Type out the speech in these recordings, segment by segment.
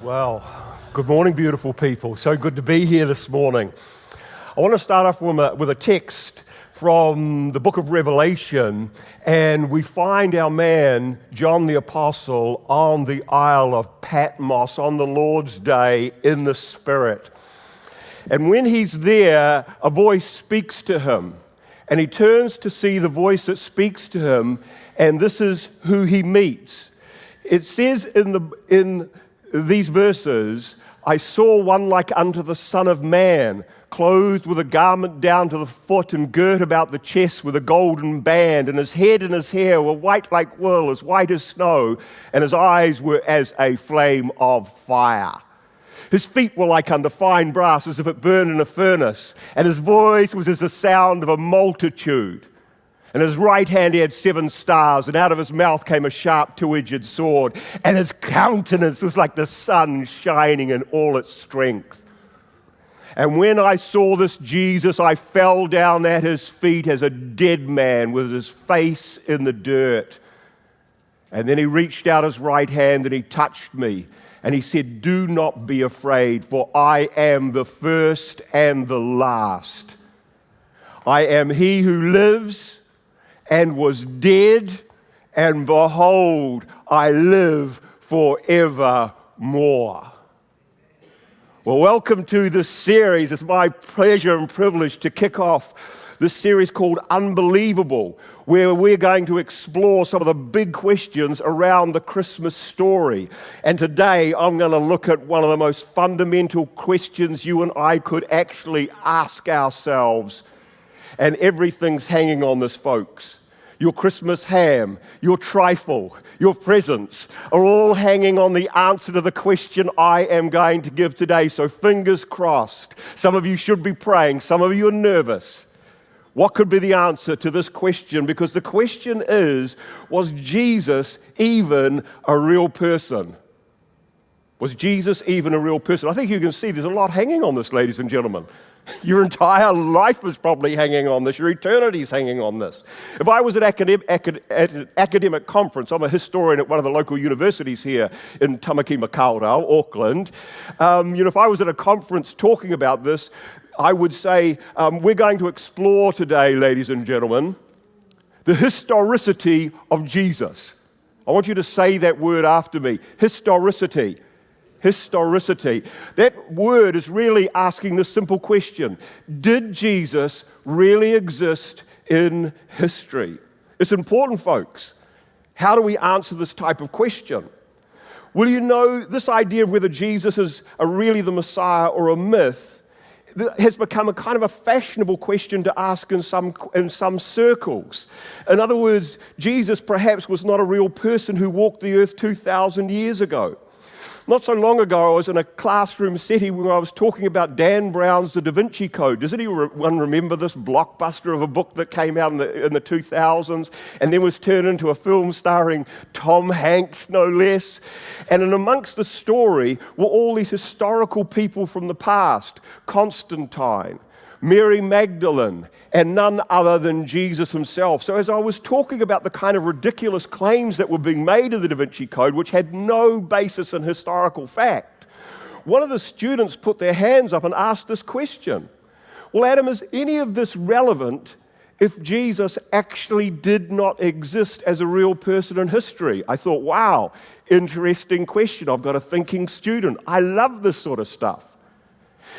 Well, good morning, beautiful people. So good to be here this morning. I want to start off with a text from the book of Revelation, and we find our man, John the Apostle, on the Isle of Patmos on the Lord's Day in the Spirit. And when he's there, a voice speaks to him, and he turns to see the voice that speaks to him, and this is who he meets. It says in these verses, I saw one like unto the Son of Man, clothed with a garment down to the foot and girt about the chest with a golden band, and his head and his hair were white like wool, as white as snow, and his eyes were as a flame of fire. His feet were like unto fine brass, as if it burned in a furnace, and his voice was as the sound of a multitude. And in his right hand he had 7 stars, and out of his mouth came a sharp two-edged sword, and his countenance was like the sun shining in all its strength. And when I saw this Jesus, I fell down at his feet as a dead man with his face in the dirt. And then he reached out his right hand and he touched me, and he said, "Do not be afraid, for I am the first and the last. I am he who lives and was dead, and behold, I live forevermore." Well, welcome to this series. It's my pleasure and privilege to kick off this series called Unbelievable, where we're going to explore some of the big questions around the Christmas story. And today, I'm going to look at one of the most fundamental questions you and I could actually ask ourselves. And everything's hanging on this, folks. Your Christmas ham, your trifle, your presents are all hanging on the answer to the question I am going to give today. So fingers crossed. Some of you should be praying. Some of you are nervous. What could be the answer to this question? Because the question is, was Jesus even a real person? Was Jesus even a real person? I think you can see there's a lot hanging on this, ladies and gentlemen. Your entire life is probably hanging on this. Your eternity is hanging on this. If I was at an academic conference, I'm a historian at one of the local universities here in Tamaki Makaurau, Auckland. If I was at a conference talking about this, I would say, we're going to explore today, ladies and gentlemen, the historicity of Jesus. I want you to say that word after me, historicity. Historicity. That word is really asking this simple question: did Jesus really exist in history? It's important, folks. How do we answer this type of question? Well, you know, this idea of whether Jesus is really the Messiah or a myth has become a kind of a fashionable question to ask in some circles. In other words, Jesus perhaps was not a real person who walked the earth 2,000 years ago. Not so long ago, I was in a classroom setting where I was talking about Dan Brown's The Da Vinci Code. Does anyone remember this blockbuster of a book that came out in the 2000s and then was turned into a film starring Tom Hanks, no less? And in amongst the story were all these historical people from the past: Constantine, Mary Magdalene, and none other than Jesus himself. So as I was talking about the kind of ridiculous claims that were being made in the Da Vinci Code, which had no basis in historical fact, one of the students put their hands up and asked this question: well, Adam, is any of this relevant if Jesus actually did not exist as a real person in history? I thought, wow, interesting question. I've got a thinking student. I love this sort of stuff.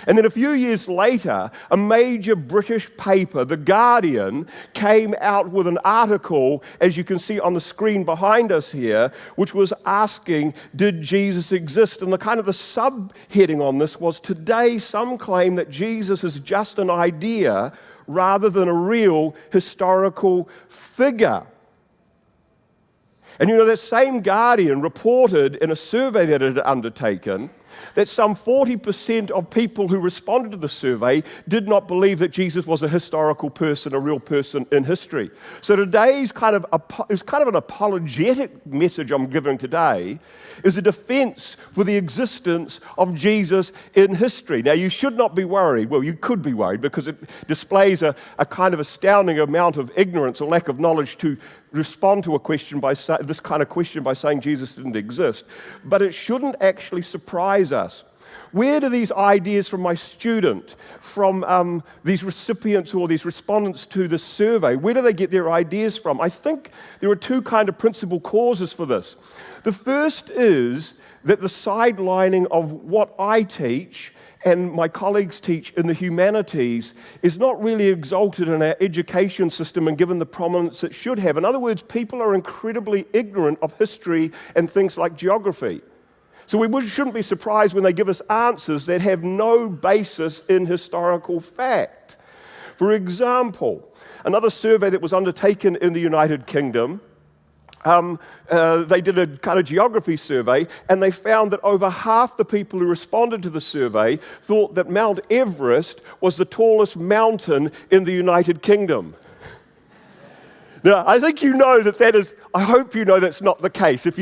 And then a few years later, a major British paper, The Guardian, came out with an article, as you can see on the screen behind us here, which was asking, did Jesus exist? And the subheading on this was, today some claim that Jesus is just an idea rather than a real historical figure. And that same Guardian reported in a survey that it had undertaken that some 40% of people who responded to the survey did not believe that Jesus was a historical person, a real person in history. So today's kind of an apologetic message I'm giving today, is a defense for the existence of Jesus in history. Now, you should not be worried. Well, you could be worried because it displays a kind of astounding amount of ignorance or lack of knowledge to respond to this kind of question by saying Jesus didn't exist. But it shouldn't actually surprise us. Where do these ideas from my student, from these recipients or these respondents to the survey, where do they get their ideas from? I think there are two kind of principal causes for this. The first is that the sidelining of what I teach and my colleagues teach in the humanities is not really exalted in our education system and given the prominence it should have. In other words, people are incredibly ignorant of history and things like geography. So we shouldn't be surprised when they give us answers that have no basis in historical fact. For example, another survey that was undertaken in the United Kingdom, they did a kind of geography survey, and they found that over half the people who responded to the survey thought that Mount Everest was the tallest mountain in the United Kingdom. Now, I think you know I hope you know that's not the case. If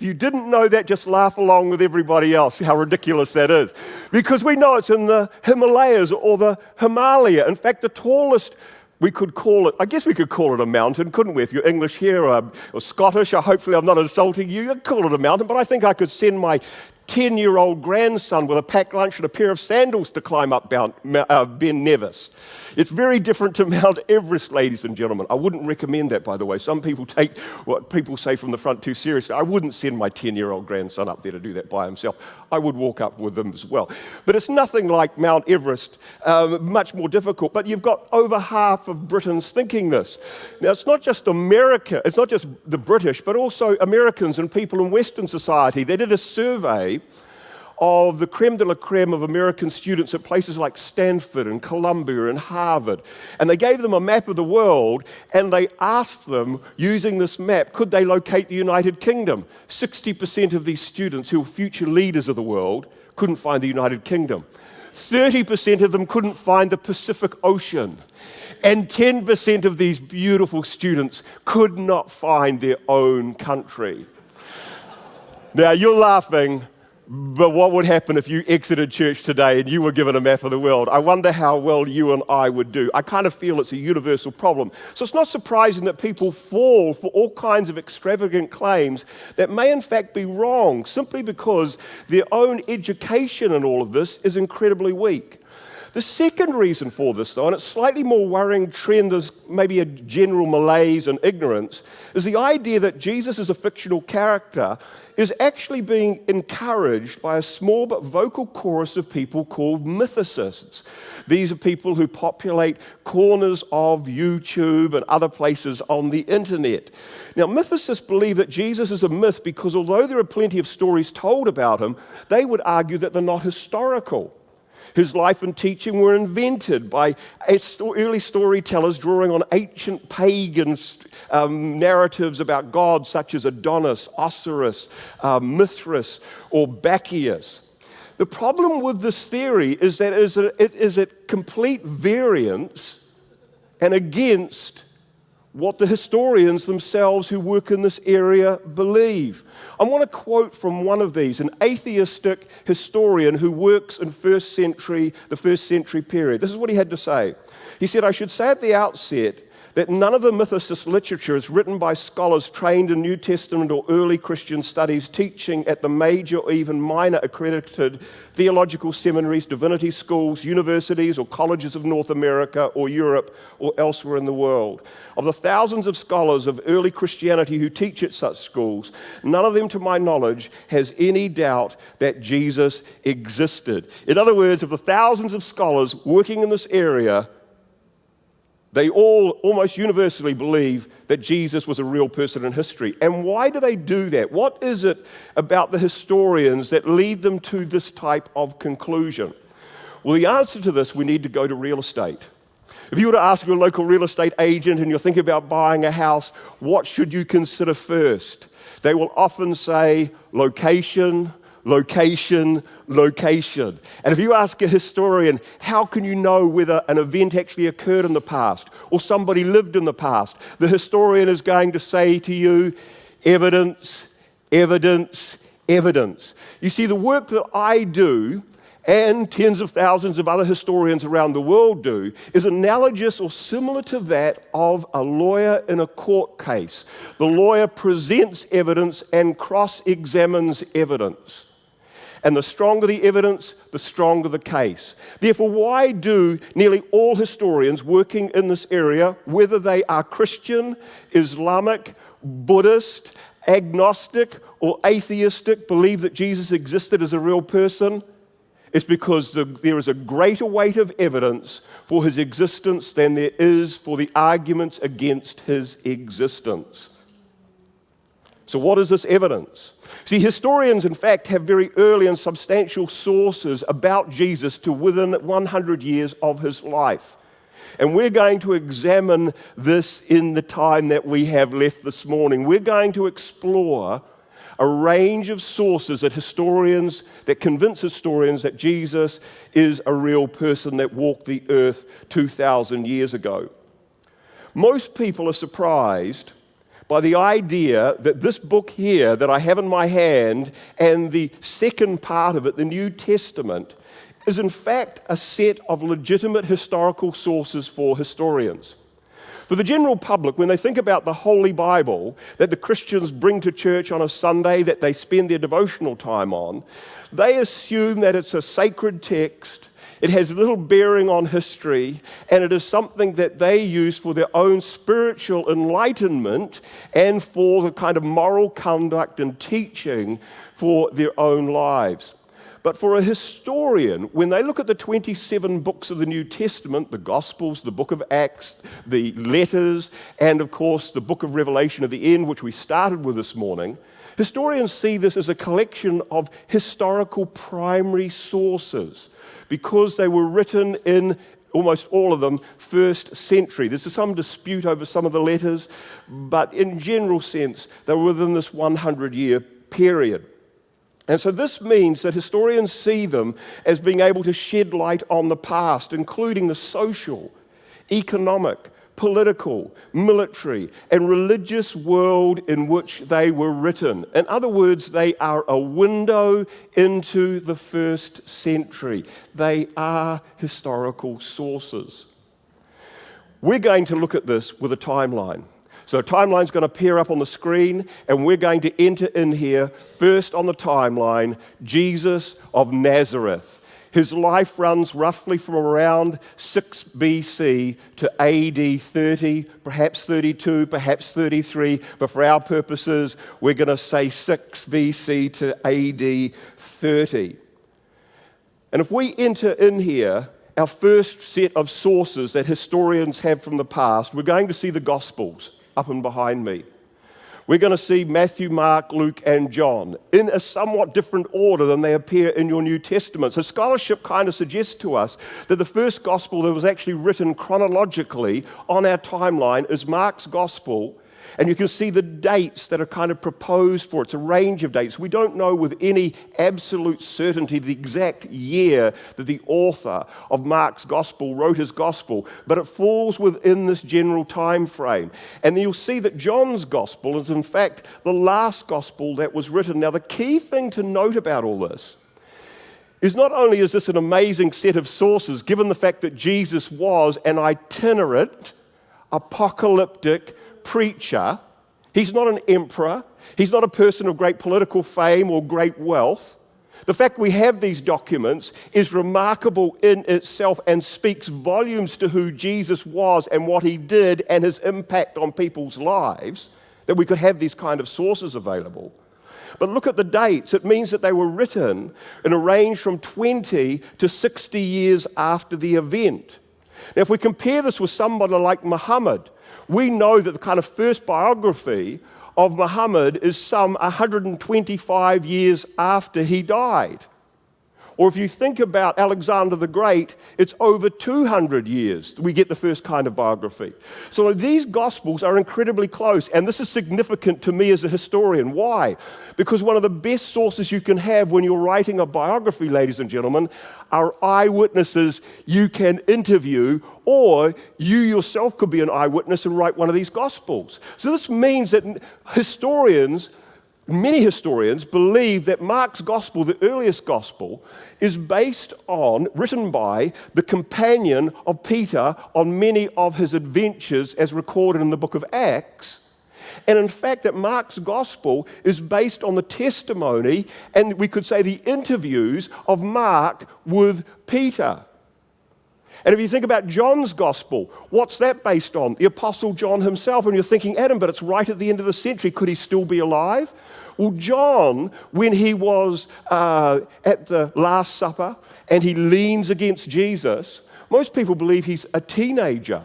you didn't know that, just laugh along with everybody else, how ridiculous that is. Because we know it's in the Himalayas or the Himalaya. In fact, the tallest, I guess we could call it a mountain, couldn't we? If you're English here or Scottish, hopefully I'm not insulting you, you'd call it a mountain, but I think I could send my 10-year-old grandson with a packed lunch and a pair of sandals to climb up Ben Nevis. It's very different to Mount Everest, ladies and gentlemen. I wouldn't recommend that, by the way. Some people take what people say from the front too seriously. I wouldn't send my 10-year-old grandson up there to do that by himself. I would walk up with them as well. But it's nothing like Mount Everest, much more difficult. But you've got over half of Britons thinking this. Now, it's not just America, it's not just the British, but also Americans and people in Western society. They did a survey of the creme de la creme of American students at places like Stanford and Columbia and Harvard. And they gave them a map of the world, and they asked them, using this map, could they locate the United Kingdom? 60% of these students, who were future leaders of the world, couldn't find the United Kingdom. 30% of them couldn't find the Pacific Ocean. And 10% of these beautiful students could not find their own country. Now, you're laughing, but what would happen if you exited church today and you were given a map of the world? I wonder how well you and I would do. I kind of feel it's a universal problem. So it's not surprising that people fall for all kinds of extravagant claims that may in fact be wrong, simply because their own education in all of this is incredibly weak. The second reason for this, though, and it's a slightly more worrying trend, there's maybe a general malaise and ignorance, is the idea that Jesus is a fictional character is actually being encouraged by a small but vocal chorus of people called mythicists. These are people who populate corners of YouTube and other places on the internet. Now, mythicists believe that Jesus is a myth because although there are plenty of stories told about him, they would argue that they're not historical. His life and teaching were invented by early storytellers drawing on ancient pagan narratives about gods such as Adonis, Osiris, Mithras, or Bacchus. The problem with this theory is that it is at complete variance and against what the historians themselves who work in this area believe. I want to quote from one of these, an atheistic historian who works in the first century period. This is what he had to say. He said, "I should say at the outset that none of the mythicist literature is written by scholars trained in New Testament or early Christian studies, teaching at the major or even minor accredited theological seminaries, divinity schools, universities, or colleges of North America or Europe or elsewhere in the world. Of the thousands of scholars of early Christianity who teach at such schools, none of them, to my knowledge, has any doubt that Jesus existed." In other words, of the thousands of scholars working in this area, they all almost universally believe that Jesus was a real person in history. And why do they do that? What is it about the historians that lead them to this type of conclusion? Well, the answer to this, we need to go to real estate. If you were to ask your local real estate agent and you're thinking about buying a house, what should you consider first? They will often say location, location, location. And if you ask a historian, how can you know whether an event actually occurred in the past or somebody lived in the past? The historian is going to say to you, evidence, evidence, evidence. You see, the work that I do and tens of thousands of other historians around the world do is analogous or similar to that of a lawyer in a court case. The lawyer presents evidence and cross-examines evidence. And the stronger the evidence, the stronger the case. Therefore, why do nearly all historians working in this area, whether they are Christian, Islamic, Buddhist, agnostic, or atheistic, believe that Jesus existed as a real person? It's because there is a greater weight of evidence for his existence than there is for the arguments against his existence. So what is this evidence? See, historians, in fact, have very early and substantial sources about Jesus to within 100 years of his life. And we're going to examine this in the time that we have left this morning. We're going to explore a range of sources that convince historians that Jesus is a real person that walked the earth 2,000 years ago. Most people are surprised by the idea that this book here that I have in my hand and the second part of it, the New Testament, is in fact a set of legitimate historical sources for historians. For the general public, when they think about the Holy Bible that the Christians bring to church on a Sunday that they spend their devotional time on, they assume that it's a sacred text, it has little bearing on history, and it is something that they use for their own spiritual enlightenment and for the kind of moral conduct and teaching for their own lives. But for a historian, when they look at the 27 books of the New Testament, the Gospels, the book of Acts, the letters, and of course the book of Revelation at the end, which we started with this morning, historians see this as a collection of historical primary sources because they were written in almost all of them, first century. There's some dispute over some of the letters, but in general sense, they were within this 100-year period. And so this means that historians see them as being able to shed light on the past, including the social, economic, political, military, and religious world in which they were written. In other words, they are a window into the first century. They are historical sources. We're going to look at this with a timeline. So a timeline is going to appear up on the screen, and we're going to enter in here, first on the timeline, Jesus of Nazareth. His life runs roughly from around 6 BC to AD 30, perhaps 32, perhaps 33, but for our purposes, we're going to say 6 BC to AD 30. And if we enter in here, our first set of sources that historians have from the past, we're going to see the Gospels up and behind me. We're going to see Matthew, Mark, Luke, and John in a somewhat different order than they appear in your New Testament. So scholarship kind of suggests to us that the first gospel that was actually written chronologically on our timeline is Mark's gospel, and you can see the dates that are kind of proposed for it. It's a range of dates. We don't know with any absolute certainty the exact year that the author of Mark's gospel wrote his gospel, but it falls within this general time frame. And then you'll see that John's gospel is in fact the last gospel that was written. Now the key thing to note about all this is not only is this an amazing set of sources, given the fact that Jesus was an itinerant, apocalyptic preacher. He's not an emperor. He's not a person of great political fame or great wealth. The fact we have these documents is remarkable in itself and speaks volumes to who Jesus was and what he did and his impact on people's lives, that we could have these kind of sources available. But look at the dates. It means that they were written in a range from 20 to 60 years after the event. Now, if we compare this with somebody like Muhammad, we know that the kind of first biography of Muhammad is some 125 years after he died. Or if you think about Alexander the Great, it's over 200 years we get the first kind of biography. So these Gospels are incredibly close, and this is significant to me as a historian. Why? Because one of the best sources you can have when you're writing a biography, ladies and gentlemen, are eyewitnesses you can interview, or you yourself could be an eyewitness and write one of these Gospels. So this means that many historians believe that Mark's Gospel, the earliest Gospel, is written by the companion of Peter on many of his adventures as recorded in the book of Acts. And in fact, that Mark's Gospel is based on the testimony, and we could say the interviews of Mark with Peter. And if you think about John's Gospel, what's that based on? The Apostle John himself. And you're thinking, Adam, but it's right at the end of the century. Could he still be alive? Well, John, when he was at the Last Supper and he leans against Jesus, most people believe he's a teenager.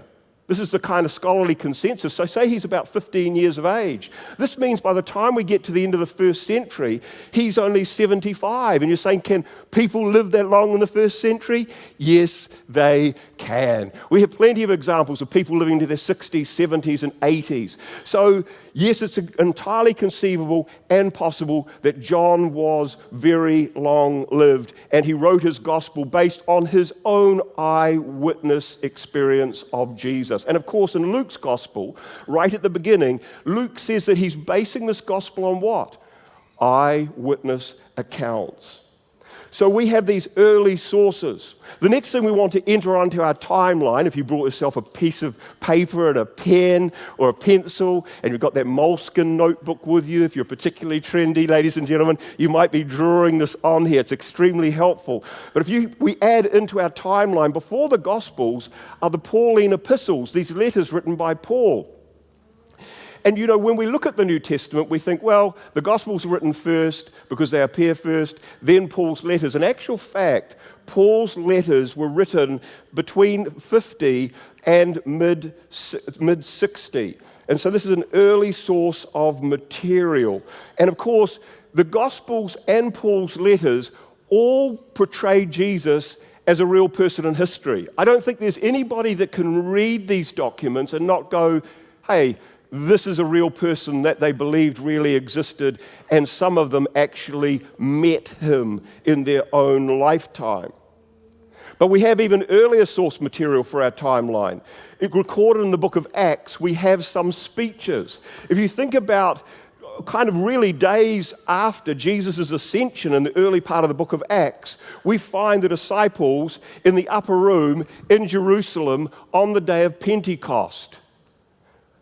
This is the kind of scholarly consensus. So say he's about 15 years of age. This means by the time we get to the end of the first century, he's only 75. And you're saying, can people live that long in the first century? Yes, they can. We have plenty of examples of people living to their 60s, 70s, and 80s. So yes, it's entirely conceivable and possible that John was very long-lived, and he wrote his gospel based on his own eyewitness experience of Jesus. And of course, in Luke's gospel, right at the beginning, Luke says that he's basing this gospel on what? Eyewitness accounts. So we have these early sources. The next thing we want to enter onto our timeline, if you brought yourself a piece of paper and a pen or a pencil, and you've got that moleskin notebook with you, if you're particularly trendy, ladies and gentlemen, you might be drawing this on here. It's extremely helpful. But we add into our timeline, before the Gospels are the Pauline epistles, these letters written by Paul. And you know, when we look at the New Testament, we think, well, the Gospels were written first because they appear first, then Paul's letters. In actual fact, Paul's letters were written between 50 and mid-60. And so this is an early source of material. And of course, the Gospels and Paul's letters all portray Jesus as a real person in history. I don't think there's anybody that can read these documents and not go, hey, this is a real person that they believed really existed, and some of them actually met him in their own lifetime. But we have even earlier source material for our timeline. It recorded in the book of Acts, we have some speeches. If you think about kind of really days after Jesus' ascension in the early part of the book of Acts, we find the disciples in the upper room in Jerusalem on the day of Pentecost.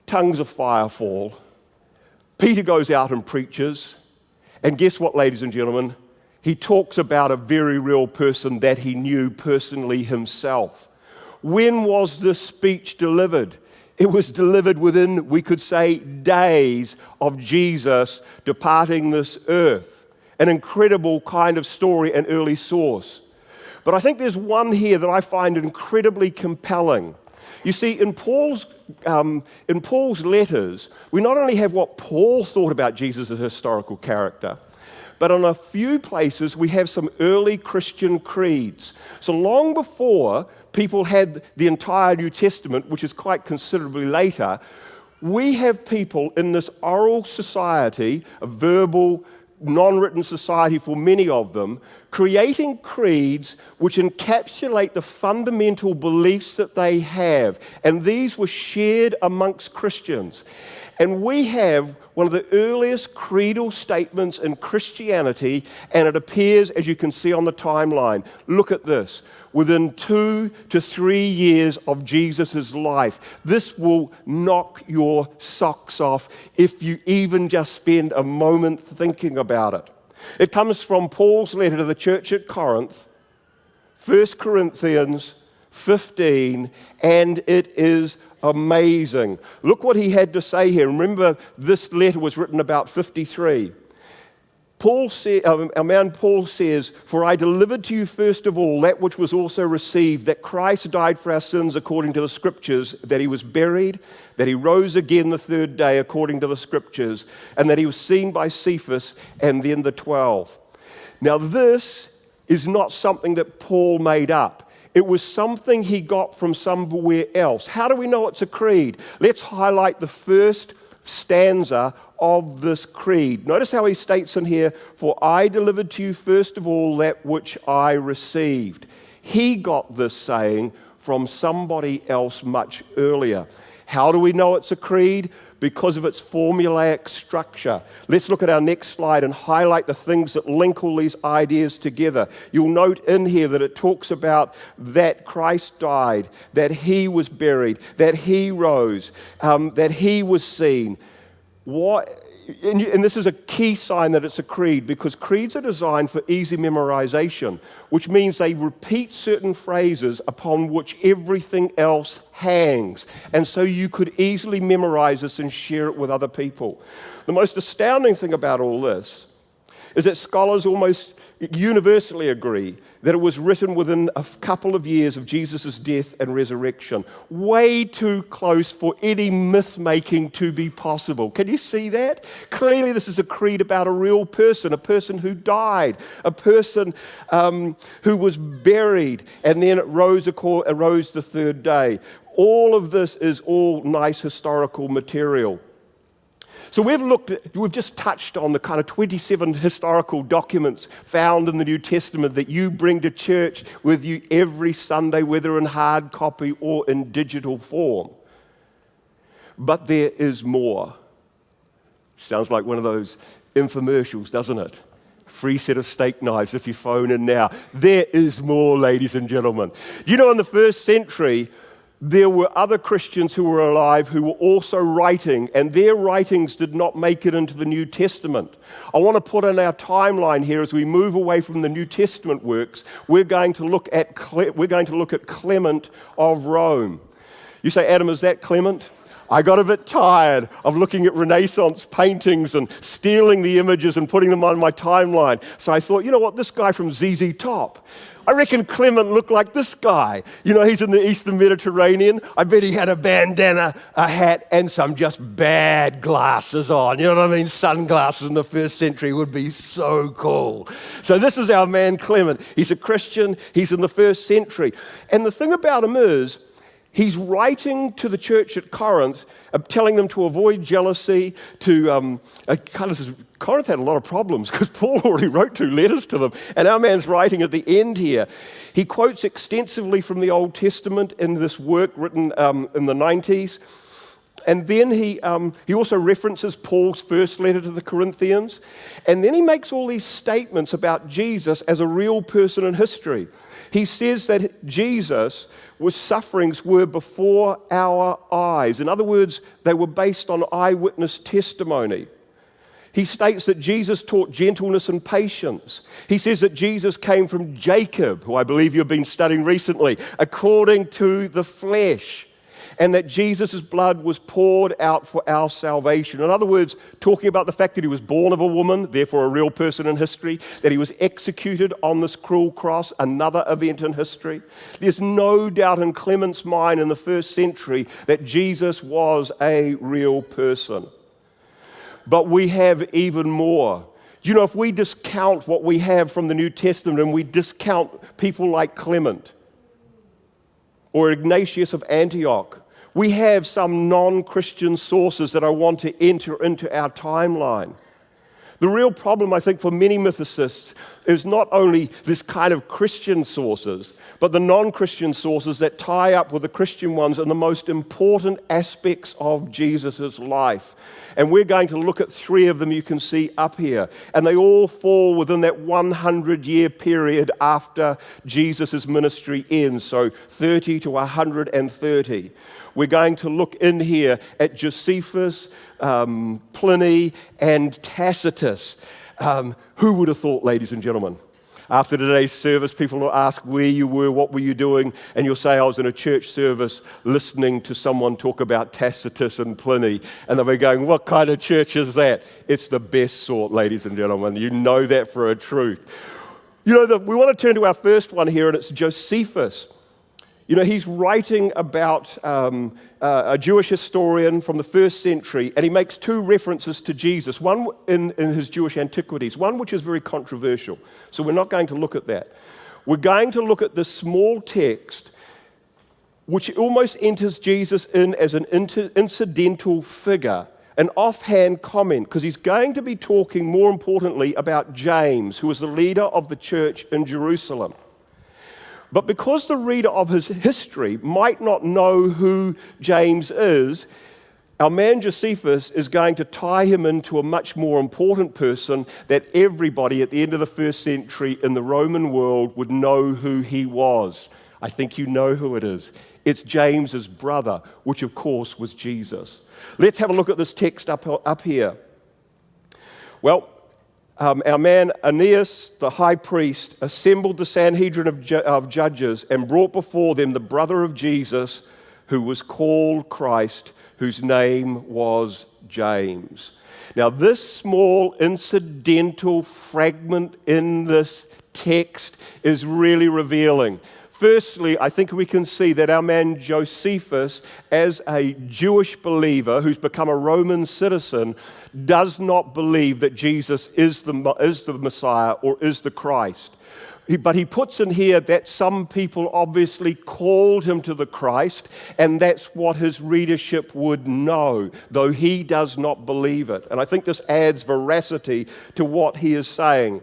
Tongues of fire fall. Peter goes out and preaches. And guess what, ladies and gentlemen? He talks about a very real person that he knew personally himself. When was this speech delivered? It was delivered within, we could say, days of Jesus departing this earth. An incredible kind of story and early source. But I think there's one here that I find incredibly compelling. You see, in Paul's letters, we not only have what Paul thought about Jesus as a historical character, but in a few places we have some early Christian creeds. So long before people had the entire New Testament, which is quite considerably later, we have people in this oral society, a verbal, non-written society for many of them, creating creeds which encapsulate the fundamental beliefs that they have. And these were shared amongst Christians. And we have one of the earliest creedal statements in Christianity, and it appears, as you can see on the timeline. Look at this. Within 2 to 3 years of Jesus' life. This will knock your socks off if you even just spend a moment thinking about it. It comes from Paul's letter to the church at Corinth, 1 Corinthians 15, and it is amazing. Look what he had to say here. Remember, this letter was written about 53. Paul says, "For I delivered to you first of all that which was also received, that Christ died for our sins according to the Scriptures, that he was buried, that he rose again the third day according to the Scriptures, and that he was seen by Cephas and then the 12." Now this is not something that Paul made up. It was something he got from somewhere else. How do we know it's a creed? Let's highlight the first stanza of this creed. Notice how he states in here, "For I delivered to you first of all that which I received." He got this saying from somebody else much earlier. How do we know it's a creed? Because of its formulaic structure. Let's look at our next slide and highlight the things that link all these ideas together. You'll note in here that it talks about that Christ died, that he was buried, that he rose, that he was seen. And this is a key sign that it's a creed, because creeds are designed for easy memorization, which means they repeat certain phrases upon which everything else hangs. And so you could easily memorize this and share it with other people. The most astounding thing about all this is that scholars almost universally agree that it was written within a couple of years of Jesus' death and resurrection. Way too close for any myth-making to be possible. Can you see that? Clearly this is a creed about a real person, a person who died, a person who was buried and then arose the third day. All of this is all nice historical material. So we've just touched on the kind of 27 historical documents found in the New Testament that you bring to church with you every Sunday, whether in hard copy or in digital form. But there is more. Sounds like one of those infomercials, doesn't it? Free set of steak knives if you phone in now. There is more, ladies and gentlemen. You know, in the first century, there were other Christians who were alive who were also writing, and their writings did not make it into the New Testament. I want to put in our timeline here as we move away from the New Testament works. We're going to look at Clement of Rome. You say, Adam, is that Clement? I got a bit tired of looking at Renaissance paintings and stealing the images and putting them on my timeline. So I thought, you know what, this guy from ZZ Top, I reckon Clement looked like this guy. You know, he's in the Eastern Mediterranean. I bet he had a bandana, a hat, and some just bad glasses on. You know what I mean? Sunglasses in the first century would be so cool. So this is our man Clement. He's a Christian. He's in the first century. And the thing about him is, he's writing to the church at Corinth, telling them to avoid jealousy, Corinth had a lot of problems because Paul already wrote 2 letters to them, and our man's writing at the end here. He quotes extensively from the Old Testament in this work written in the 90s, and then he also references Paul's first letter to the Corinthians, and then he makes all these statements about Jesus as a real person in history. He says that Jesus' sufferings were before our eyes. In other words, they were based on eyewitness testimony. He states that Jesus taught gentleness and patience. He says that Jesus came from Jacob, who I believe you've been studying recently, according to the flesh, and that Jesus' blood was poured out for our salvation. In other words, talking about the fact that he was born of a woman, therefore a real person in history, that he was executed on this cruel cross, another event in history. There's no doubt in Clement's mind in the first century that Jesus was a real person. But we have even more. You know, if we discount what we have from the New Testament and we discount people like Clement or Ignatius of Antioch, we have some non-Christian sources that I want to enter into our timeline. The real problem, I think, for many mythicists is not only this kind of Christian sources, but the non-Christian sources that tie up with the Christian ones in the most important aspects of Jesus' life. And we're going to look at 3 of them you can see up here. And they all fall within that 100-year period after Jesus' ministry ends, so 30 to 130. We're going to look in here at Josephus, Pliny, and Tacitus. Who would have thought, ladies and gentlemen? After today's service, people will ask where you were, what were you doing, and you'll say, I was in a church service listening to someone talk about Tacitus and Pliny, and they'll be going, what kind of church is that? It's the best sort, ladies and gentlemen. You know that for a truth. You know, we want to turn to our first one here, and it's Josephus. You know, he's writing about a Jewish historian from the first century, and he makes two references to Jesus, one in his Jewish antiquities, one which is very controversial. So we're not going to look at that. We're going to look at this small text which almost enters Jesus in as an incidental figure, an offhand comment, because he's going to be talking more importantly about James, who was the leader of the church in Jerusalem. But because the reader of his history might not know who James is, our man Josephus is going to tie him into a much more important person that everybody at the end of the first century in the Roman world would know who he was. I think you know who it is. It's James's brother, which of course was Jesus. Let's have a look at this text up here. Well, our man Aeneas, the high priest, assembled the Sanhedrin of judges and brought before them the brother of Jesus, who was called Christ, whose name was James. Now, this small incidental fragment in this text is really revealing. Firstly, I think we can see that our man Josephus, as a Jewish believer who's become a Roman citizen, does not believe that Jesus is the Messiah or is the Christ. But he puts in here that some people obviously called him to the Christ, and that's what his readership would know, though he does not believe it. And I think this adds veracity to what he is saying.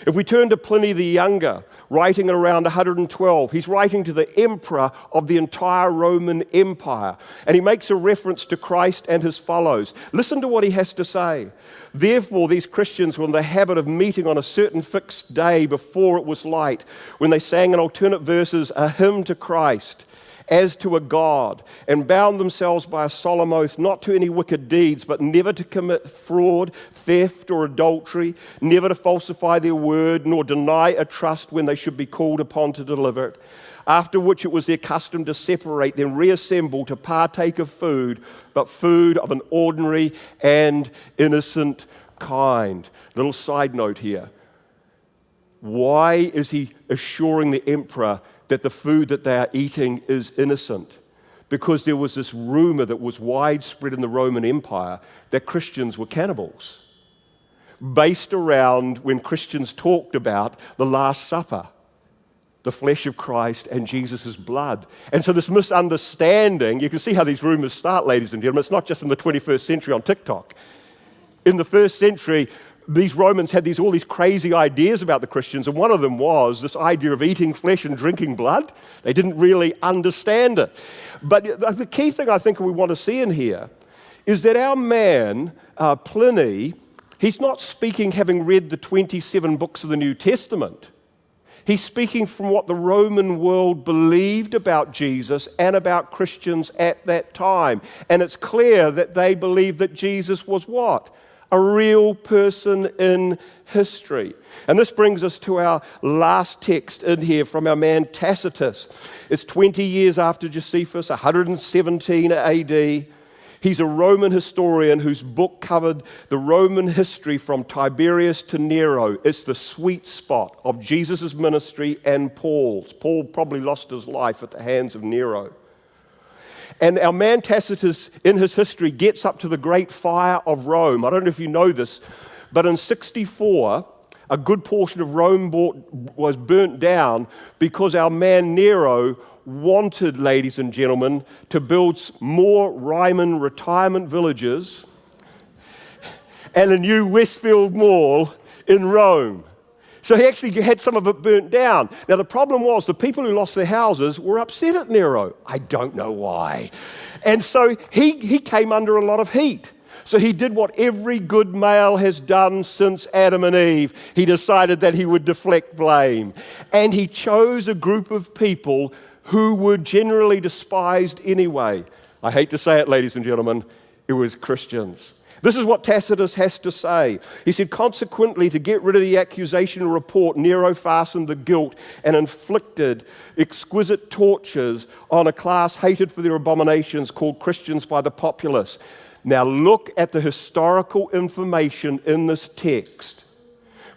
If we turn to Pliny the Younger, writing at around 112, he's writing to the emperor of the entire Roman Empire, and he makes a reference to Christ and his fellows. Listen to what he has to say. Therefore, these Christians were in the habit of meeting on a certain fixed day before it was light, when they sang in alternate verses a hymn to Christ, as to a God, and bound themselves by a solemn oath not to any wicked deeds, but never to commit fraud, theft, or adultery, never to falsify their word, nor deny a trust when they should be called upon to deliver it. After which it was their custom to separate, then reassemble to partake of food, but food of an ordinary and innocent kind. Little side note here. Why is he assuring the emperor that the food that they are eating is innocent? Because there was this rumor that was widespread in the Roman Empire that Christians were cannibals, based around when Christians talked about the Last Supper, the flesh of Christ and Jesus' blood. And so this misunderstanding, you can see how these rumors start, ladies and gentlemen. It's not just in the 21st century on TikTok. In the first century, these Romans had all these crazy ideas about the Christians, and one of them was this idea of eating flesh and drinking blood. They didn't really understand it. But the key thing I think we want to see in here is that our man, Pliny, he's not speaking having read the 27 books of the New Testament. He's speaking from what the Roman world believed about Jesus and about Christians at that time. And it's clear that they believed that Jesus was what? A real person in history. And this brings us to our last text in here from our man Tacitus. It's 20 years after Josephus, 117 AD. He's a Roman historian whose book covered the Roman history from Tiberius to Nero. It's the sweet spot of Jesus' ministry and Paul's. Paul probably lost his life at the hands of Nero. And our man Tacitus, in his history, gets up to the Great Fire of Rome. I don't know if you know this, but in 64, a good portion of Rome was burnt down because our man Nero wanted, ladies and gentlemen, to build more Ryman retirement villages and a new Westfield Mall in Rome. So he actually had some of it burnt down. Now the problem was the people who lost their houses were upset at Nero. I don't know why. And so he came under a lot of heat. So he did what every good male has done since Adam and Eve. He decided that he would deflect blame. And he chose a group of people who were generally despised anyway. I hate to say it, ladies and gentlemen, it was Christians. This is what Tacitus has to say. He said, consequently, to get rid of the accusation report, Nero fastened the guilt and inflicted exquisite tortures on a class hated for their abominations called Christians by the populace. Now look at the historical information in this text.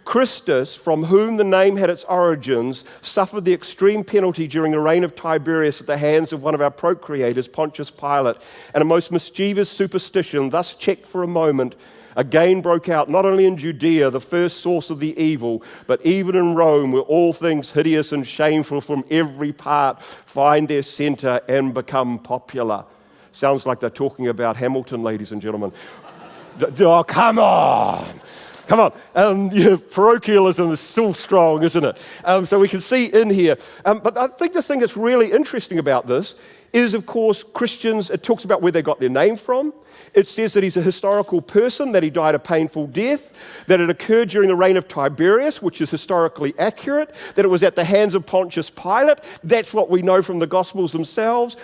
Christus, from whom the name had its origins, suffered the extreme penalty during the reign of Tiberius at the hands of one of our procreators, Pontius Pilate, and a most mischievous superstition, thus checked for a moment, again broke out not only in Judea, the first source of the evil, but even in Rome, where all things hideous and shameful from every part find their center and become popular. Sounds like they're talking about Hamilton, ladies and gentlemen. Oh, come on. Come on. Parochialism is still strong, isn't it? So we can see in here. But I think the thing that's really interesting about this is, of course, Christians, it talks about where they got their name from. It says that he's a historical person, that he died a painful death, that it occurred during the reign of Tiberius, which is historically accurate, that it was at the hands of Pontius Pilate. That's what we know from the Gospels themselves.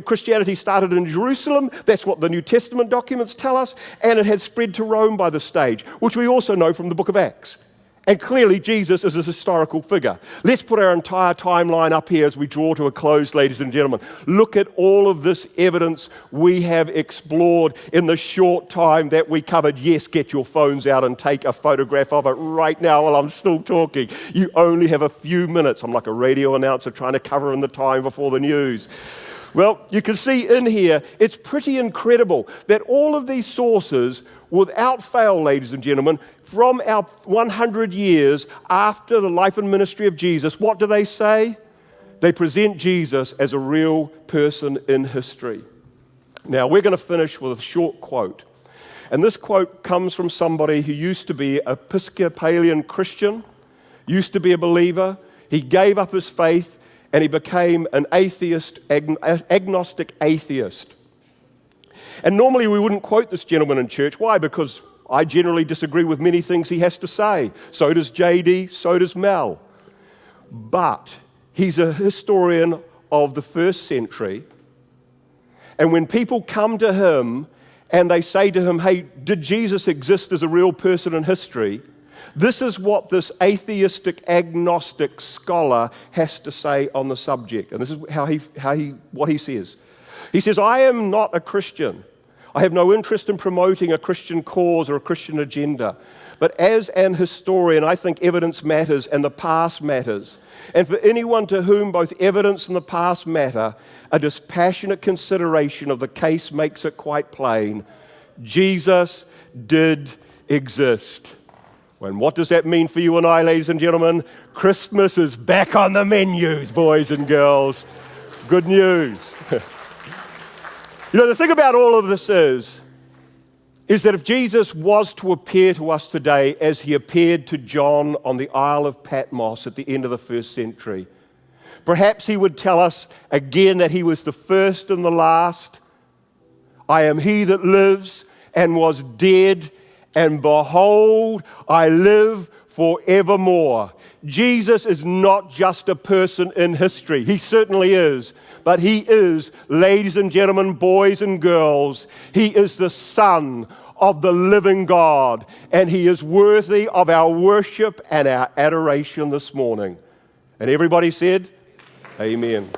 Christianity started in Jerusalem. That's what the New Testament documents tell us. And it had spread to Rome by this stage, which we also know from the book of Acts. And clearly, Jesus is a historical figure. Let's put our entire timeline up here as we draw to a close, ladies and gentlemen. Look at all of this evidence we have explored in the short time that we covered. Yes, get your phones out and take a photograph of it right now while I'm still talking. You only have a few minutes. I'm like a radio announcer trying to cover in the time before the news. Well, you can see in here, it's pretty incredible that all of these sources, without fail, ladies and gentlemen, from our 100 years after the life and ministry of Jesus, what do they say? They present Jesus as a real person in history. Now, we're going to finish with a short quote. And this quote comes from somebody who used to be an Episcopalian Christian, used to be a believer. He gave up his faith and he became an atheist, agnostic atheist. And normally we wouldn't quote this gentleman in church. Why? Because I generally disagree with many things he has to say. So does JD, so does Mel. But he's a historian of the first century. And when people come to him and they say to him, hey, did Jesus exist as a real person in history? This is what this atheistic, agnostic scholar has to say on the subject. And this is what he says. He says, I am not a Christian. I have no interest in promoting a Christian cause or a Christian agenda. But as an historian, I think evidence matters and the past matters. And for anyone to whom both evidence and the past matter, a dispassionate consideration of the case makes it quite plain. Jesus did exist. And what does that mean for you and I, ladies and gentlemen? Christmas is back on the menus, boys and girls. Good news. You know, the thing about all of this is that if Jesus was to appear to us today as he appeared to John on the Isle of Patmos at the end of the first century, perhaps he would tell us again that he was the first and the last. I am he that lives and was dead, and behold, I live forevermore. Jesus is not just a person in history. He certainly is. But he is, ladies and gentlemen, boys and girls, he is the Son of the living God. And he is worthy of our worship and our adoration this morning. And everybody said, amen.